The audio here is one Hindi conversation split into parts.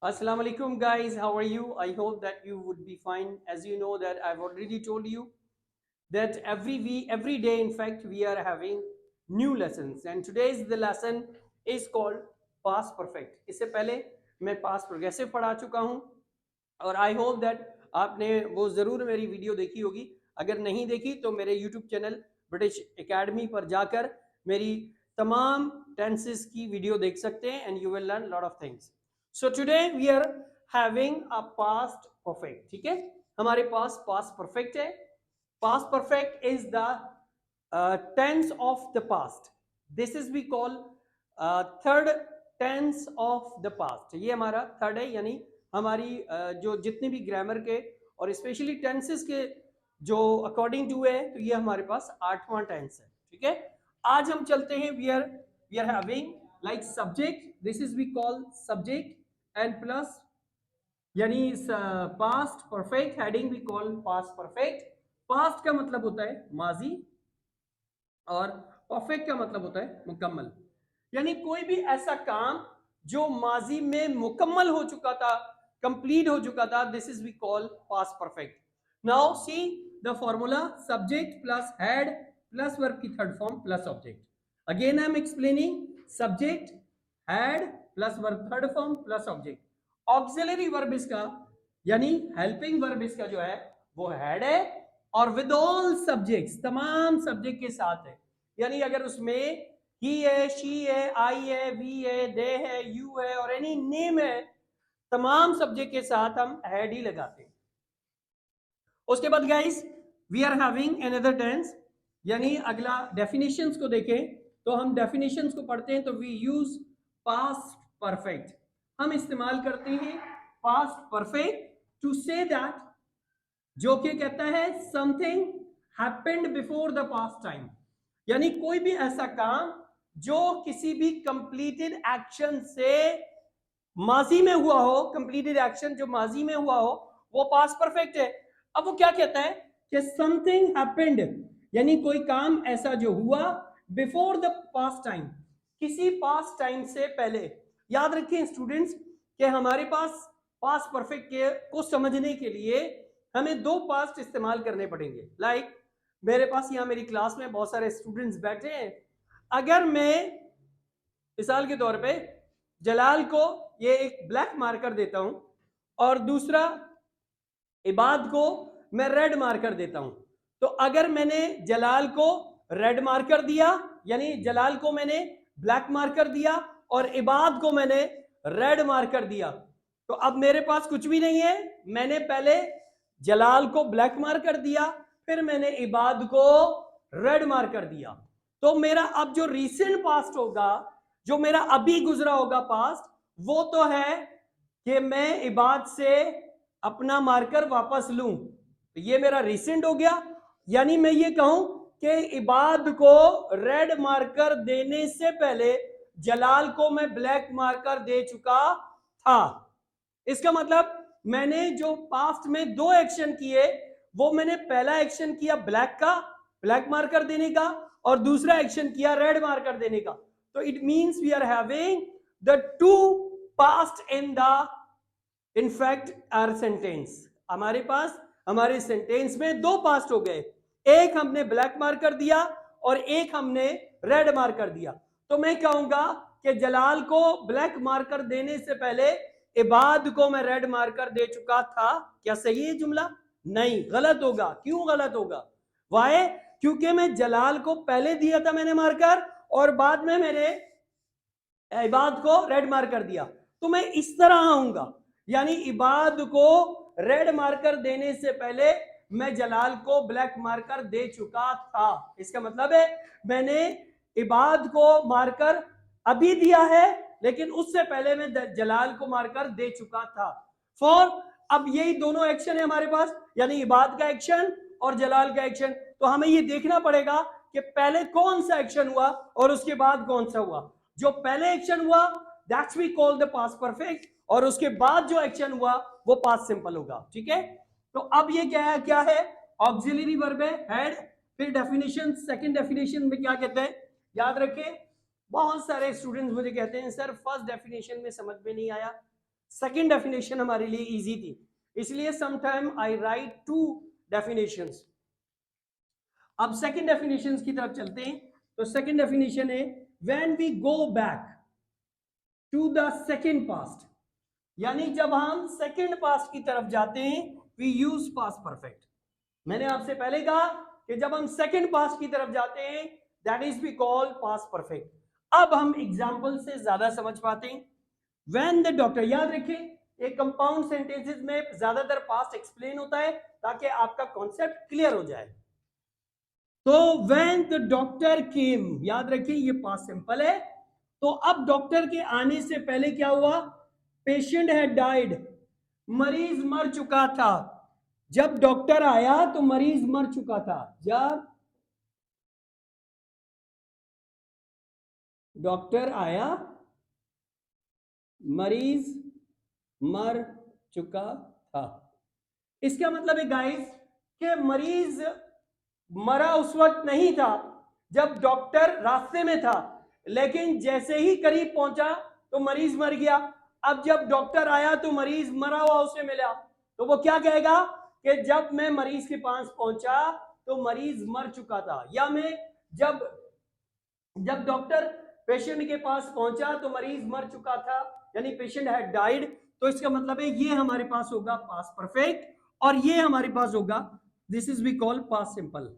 Assalamu alaikum guys, how are you? I hope that you would be fine. As you know that I've already told you that every week, every day in fact we are having new lessons and today's the lesson is called past perfect. इससे पहले मैं past progressive पढ़ा चुका हूँ और आई होप दैट आपने वो ज़रूर मेरी वीडियो देखी होगी। अगर नहीं देखी तो मेरे यूट्यूब चैनल ब्रिटिश एकेडमी पर जाकर मेरी तमाम टेंसेस की वीडियो देख सकते हैं and you will learn lot of things. So today we are having a past perfect. ठीक है, हमारे पास पास्ट परफेक्ट है। Past perfect is the tense of the past. This is we call third tense of the past. ये हमारा थर्ड है, यानी हमारी जो जितने भी ग्रामर के और स्पेशली टेंसेस के जो अकॉर्डिंग टू है तो ये हमारे पास आठवां टेंस है। ठीक है, आज हम चलते हैं we are having like subject, this is we call subject and plus यानी past perfect heading we call past perfect. Past का मतलब होता है माजी और परफेक्ट का मतलब होता है मुकम्मल, यानी कोई भी ऐसा काम जो माजी में मुकम्मल हो चुका था, कंप्लीट हो चुका था, this is we call past perfect. Now see the formula, subject plus had plus verb की third form plus object. Again I am explaining, subject had plus verb third form plus object. Auxiliary verb इसका यानी हेल्पिंग वर्ब इसका जो है वो हेड है और विद ऑल सब्जेक्ट्स, तमाम सब्जेक्ट के साथ है। यानी अगर उसमें ही है, शी है, आई है, वी है, दे है, यू है और एनी नेम है, तमाम सब्जेक्ट के साथ हम हेड ही लगाते हैं। उसके बाद guys we are having another tense, यानी अगला डेफिनेशंस को देखें तो हम डेफिनेशंस को पढ़ते हैं तो वी यूज पास्ट परफेक्ट। हम इस्तेमाल करते हैं past perfect to say that, जो कि कहता है something happened before the past time, यानी कोई भी ऐसा काम जो किसी भी कंप्लीटेड एक्शन से माजी में हुआ हो, कंप्लीटेड एक्शन जो माजी में हुआ हो वो पास्ट परफेक्ट है। अब वो क्या कहता है कि समथिंग हैपेंड, यानी कोई काम ऐसा जो हुआ बिफोर द पास्ट टाइम, किसी पास्ट टाइम से पहले। याद रखें स्टूडेंट्स कि हमारे पास पास्ट परफेक्ट के को समझने के लिए हमें दो पास्ट इस्तेमाल करने पड़ेंगे। लाइक मेरे पास यहाँ मेरी क्लास में बहुत सारे स्टूडेंट्स बैठे हैं, अगर मैं मिसाल के तौर पे जलाल को ये एक ब्लैक मार्कर देता हूं और दूसरा इबाद को मैं रेड मार्कर देता हूं, तो अगर मैंने जलाल को रेड मार्कर दिया यानी जलाल को मैंने ब्लैक मार्कर दिया और इबाद को मैंने रेड मार्कर दिया, तो अब मेरे पास कुछ भी नहीं है। मैंने पहले जलाल को ब्लैक मार्कर दिया, फिर मैंने इबाद को रेड मार्कर दिया, तो मेरा अब जो रीसेंट पास्ट होगा, जो मेरा अभी गुजरा होगा पास्ट, वो तो है कि मैं इबाद से अपना मार्कर वापस लूं, तो ये मेरा रिसेंट हो गया। यानी मैं ये कहूं कि इबाद को रेड मार्कर देने से पहले जलाल को मैं ब्लैक मार्कर दे चुका था। इसका मतलब मैंने जो पास्ट में दो एक्शन किए, वो मैंने पहला एक्शन किया ब्लैक का, ब्लैक मार्कर देने का, और दूसरा एक्शन किया रेड मार्कर देने का। तो it means we are having the two past in the in fact are sentence. हमारे पास हमारे सेंटेंस में दो पास्ट हो गए, एक हमने ब्लैक मार्कर दिया और एक हमने रेड मार्कर दिया। तो मैं कहूंगा कि जलाल को ब्लैक मार्कर देने से पहले इबाद को मैं रेड मार्कर दे चुका था। क्या सही है जुमला? नहीं, गलत होगा। क्यों गलत होगा? वाई? क्योंकि मैं जलाल को पहले दिया था मैंने मार्कर और बाद में मैंने इबाद को रेड मार्कर दिया, तो मैं इस तरह आऊंगा, यानी इबाद को रेड मार्कर देने से पहले मैं जलाल को ब्लैक मार्कर दे चुका था। इसका मतलब है मैंने इबाद को मार्कर अभी दिया है, लेकिन उससे पहले मैं जलाल को मार्कर दे चुका था। फॉर अब यही दोनों एक्शन है हमारे पास, यानी इबाद का एक्शन और जलाल का एक्शन। तो हमें ये देखना पड़ेगा कि पहले कौन सा एक्शन हुआ और उसके बाद कौन सा हुआ। जो पहले एक्शन हुआ that's we call the past perfect, और उसके बाद जो एक्शन हुआ वो पास्ट सिंपल होगा। ठीक है, तो अब ये क्या है? ऑक्सिलरी वर्ब है हेड। फिर डेफिनेशन, सेकंड डेफिनेशन में क्या कहते हैं याद रखें। बहुत सारे स्टूडेंट्स मुझे कहते हैं सर फर्स्ट डेफिनेशन में समझ में नहीं आया, सेकंड डेफिनेशन हमारे लिए इजी थी, इसलिए समटाइम आई राइट 2 डेफिनेशंस। अब सेकंड डेफिनेशन की तरफ चलते हैं। तो सेकंड डेफिनेशन है when we go back to the second past, यानी जब हम सेकंड पास्ट की तरफ जाते हैं वी यूज पास्ट परफेक्ट। मैंने आपसे पहले कहा कि जब हम सेकंड पास्ट की तरफ जाते हैं that is we call past perfect. अब हम एग्जांपल से ज्यादा समझ पाते हैं। व्हेन द डॉक्टर, याद रखिए एक कंपाउंड सेंटेंसेस में ज्यादातर पास्ट एक्सप्लेन होता है ताकि आपका कॉन्सेप्ट क्लियर हो जाए। तो व्हेन द डॉक्टर केम, याद रखिए ये पास्ट सिंपल है। तो अब डॉक्टर के आने से पहले क्या हुआ, पेशेंट हैड डाइड, मरीज मर चुका था। जब डॉक्टर आया तो मरीज मर चुका था। जब डॉक्टर आया मरीज मर चुका था। इसका मतलब है गाइस कि मरीज मरा उस वक्त नहीं था जब डॉक्टर रास्ते में था, लेकिन जैसे ही करीब पहुंचा तो मरीज मर गया। अब जब डॉक्टर आया तो मरीज मरा हुआ उसे मिला, तो वो क्या कहेगा कि जब मैं मरीज के पास पहुंचा तो मरीज मर चुका था। या मैं जब जब डॉक्टर पेशेंट के पास पहुंचा तो मरीज मर चुका था, यानी पेशेंट हैड डाइड। तो इसका मतलब है ये हमारे पास होगा पास्ट परफेक्ट और ये हमारे पास होगा this is we call past simple.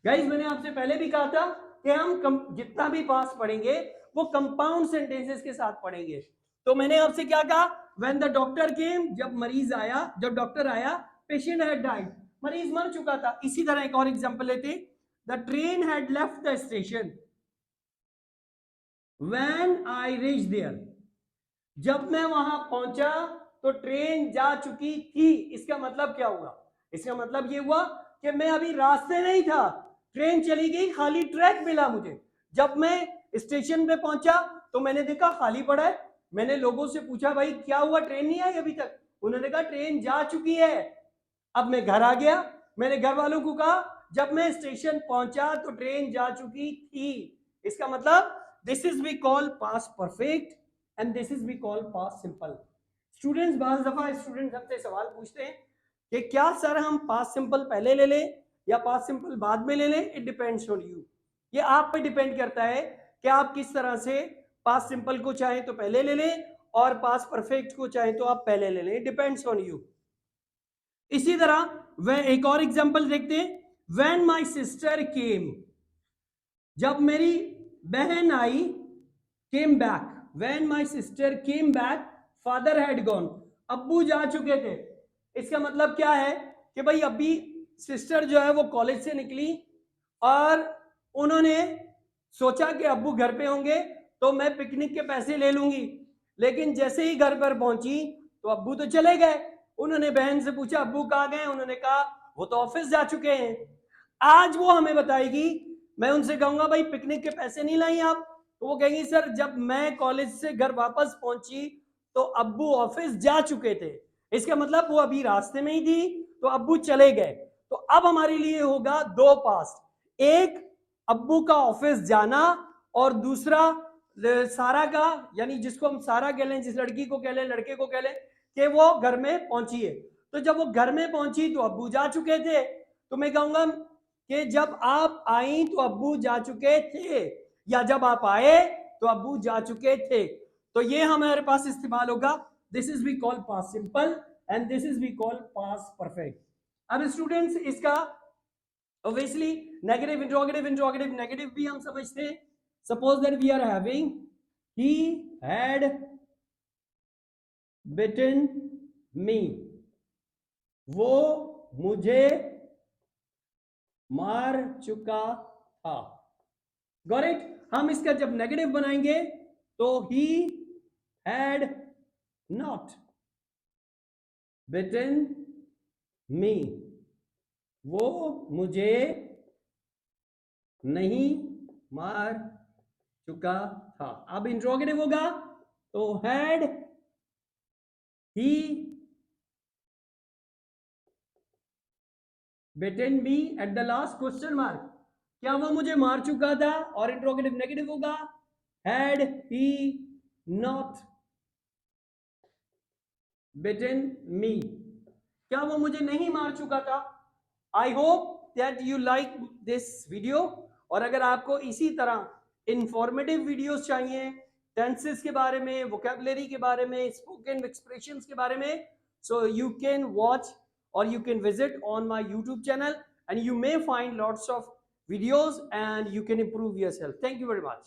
Guys मैंने आपसे पहले भी कहा था कि हम जितना भी पास्ट पढ़ेंगे वो कंपाउंड सेंटेंसेस के साथ पढ़ेंगे। तो मैंने आपसे क्या कहा, व्हेन द डॉक्टर केम, जब मरीज आया, जब डॉक्टर आया, पेशेंट हैड डाइड, मरीज मर चुका था। इसी तरह एक और एग्जांपल लेते, the train had left the station when I reach there, जब मैं वहां पहुंचा तो ट्रेन जा चुकी थी। इसका मतलब क्या हुआ, इसका मतलब ये हुआ कि मैं अभी रास्ते नहीं था, ट्रेन चली गई, खाली ट्रैक मिला मुझे। जब मैं स्टेशन पे पहुंचा तो मैंने देखा खाली पड़ा है। मैंने लोगों से पूछा भाई क्या हुआ, ट्रेन नहीं आई अभी तक? उन्होंने कहा ट्रेन जा चुकी है। अब मैं घर आ गया, मैंने घर वालों को कहा जब मैं स्टेशन पहुंचा तो ट्रेन जा चुकी थी। इसका मतलब this is we call past perfect and this is we call past simple. Students, बाज दफा स्टूडेंट्स हमसे सवाल पूछते हैं कि क्या सर हम पास्ट सिंपल पहले ले लें या पास्ट सिंपल बाद में ले लें? इट डिपेंड्स ऑन यू, ये आप पे डिपेंड करता है कि आप किस तरह से पास्ट सिंपल को चाहें तो पहले ले लें और पास्ट परफेक्ट को चाहें तो आप पहले ले लें। It depends on you. इसी तरह वह एक और एग्जांपल देखते हैं, व्हेन माय सिस्टर केम, जब मेरी बहन आई, came back, when my sister came back father had gone, अब्बू जा चुके थे। इसका मतलब क्या है कि भाई अभी सिस्टर जो है वो कॉलेज से निकली और उन्होंने सोचा कि अब्बू घर पे होंगे तो मैं पिकनिक के पैसे ले लूंगी, लेकिन जैसे ही घर पर पहुंची तो अब्बू तो चले गए। उन्होंने बहन से पूछा अब्बू कहाँ गए, उन्होंने कहा वो तो ऑफिस जा चुके हैं। आज वो हमें बताएगी, मैं उनसे कहूंगा भाई पिकनिक के पैसे नहीं लाई आप, तो वो कहेंगी सर जब मैं कॉलेज से घर वापस पहुंची तो अब्बू ऑफिस जा चुके थे। इसका मतलब वो अभी रास्ते में ही थी तो अब्बू चले गए। तो अब हमारे लिए होगा दो पास्ट, एक अब्बू का ऑफिस जाना और दूसरा सारा का, यानी जिसको हम सारा कह लें, जिस लड़की को कह लें, लड़के को कह लें कि वो घर में पहुंची है। तो जब वो घर में पहुंची तो अब्बू जा चुके थे, तो मैं कहूंगा कि जब आप आई तो अब्बू जा चुके थे, या जब आप आए तो अब्बू जा चुके थे। तो ये हमारे पास इस्तेमाल होगा this is we call past simple and this is we call past perfect. अब स्टूडेंट्स इसका obviously negative interrogative, interrogative negative भी हम समझते हैं। Suppose that we are having he had beaten me, वो मुझे मार चुका था। Got it? हम इसका जब नेगेटिव बनाएंगे तो he had not bitten me, वो मुझे नहीं मार चुका था। अब इंट्रोगेटिव होगा तो had he bitten me at the last question mark, क्या वो मुझे मार चुका था? और इंट्रोगेटिव नेगेटिव होगा had he not bitten me, क्या वो मुझे नहीं मार चुका था? I hope that you like this video. और अगर आपको इसी तरह इंफॉर्मेटिव वीडियोस चाहिए टेंसेस के बारे में, वोकेबलरी के बारे में, स्पोकन एक्सप्रेशंस के बारे में, so you can watch or you can visit on my YouTube channel and you may find lots of videos and you can improve yourself. Thank you very much.